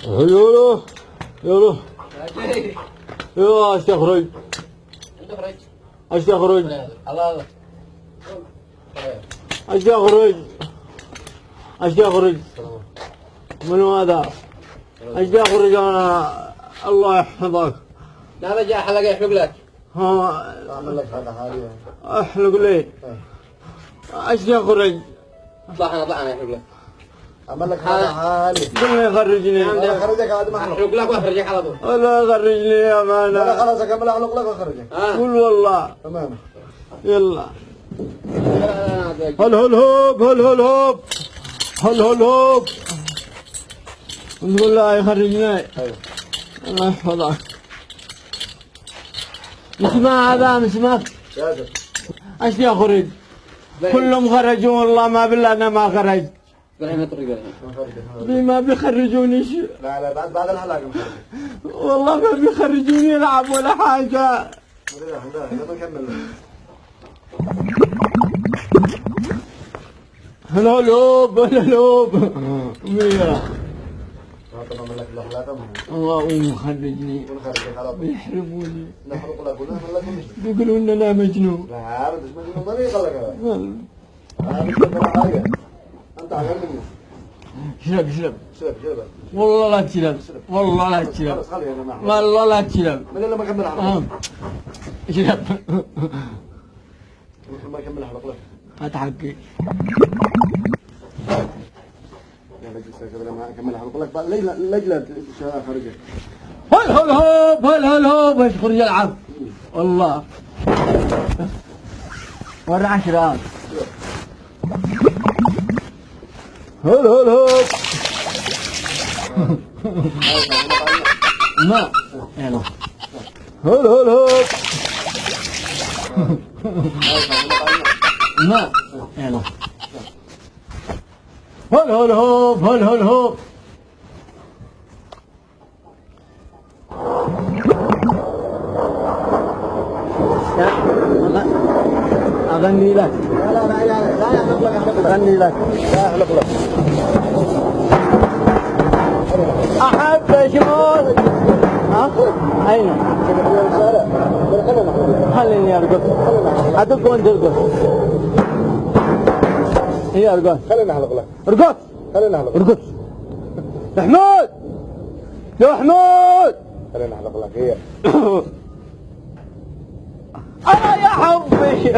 يولو يولو يلا استخرج استخرج الله استخرج استخرج من هذا استخرج انا الله يحفظك لا رجع حلقة يحلق لك ها اعمل لك حاجه حاليا احلق لي استخرج اطلع انا يحلق لك اعمل لك حاجه حالي قل يخرجني انا خرجك هذا ما احلق لك واخرجك على طول ولا يخرجني يا لا مان خلاص اكمل احلق لك واخرجك قول والله تمام يلا هل هل هوب هل هل هوب هل هل هوب نقول لا يخرجني ايوه الله يحفظك اسمع هذا مسمك جاهز ايش يخرج كلهم خرجوا والله ما بالله انا ما خرج بما بيخرجوني لا لا بعد الحلقه والله ما بيخرجوني العب ولا حاجه لا لما نكمل هلولوب هلولوب مية طبعا لك الحلقه الله مخرجني ونخرجك على طول بيحرموني نحرق لك ولا نعمل لك بيقولوا ان انا مجنون لا بس مجنون ما يقلق هذا مش حاجه انت اعلم مني اشرب اشرب شرب شرب والله لا تشرب والله لا تشرب خلاص خلي انا معك والله لا تشرب من لما اكمل حلقه اشرب ما اكمل حلقه لك هات حقي يلا جلسه قبل ما اكمل حلقه لك بعد لجله خرجك هل هل هوب هل هل هوب يخرج يلعب والله ورا 10 هل هل هوب ما يلا هل هل هوب ما يلا هل هل هوب هل هل هوب أغني لك لا يحلق لك أغني لك لا يحلق لك أحب أشوف ها أين خليني أرقص أدق وأنت ارقص هي أرقص خلينا نحلق لك ارقص خلينا نحلق لك ارقص يا حمود يا حمود خلينا نحلق لك هي أنا يا حبي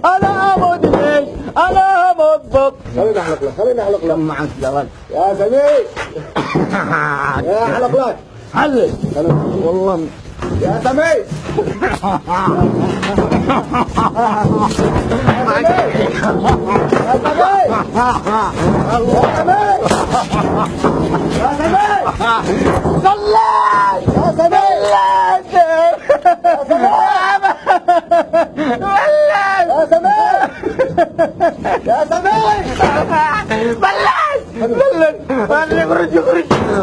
أنا أموت ليش أنا أموت بك خلينا نحلق لك خلينا نحلق لك معك زغل يا سمير يا حلق لك حلل والله يا سمير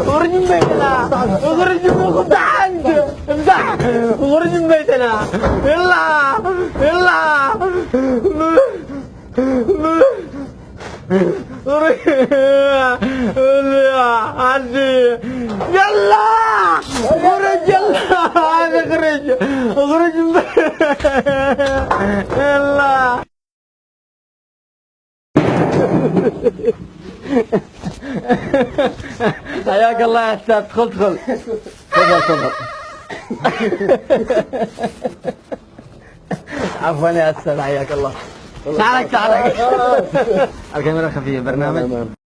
اخرج من بيتنا اخرج من خدعان امزح اخرج من بيتنا يلا يلا عندي يلا اخرج يلا اخرج اخرج يلا حياك الله يا استاذ ادخل ادخل تفضل تفضل عفوا يا استاذ حياك الله تعالك تعالك الكاميرا خفية برنامج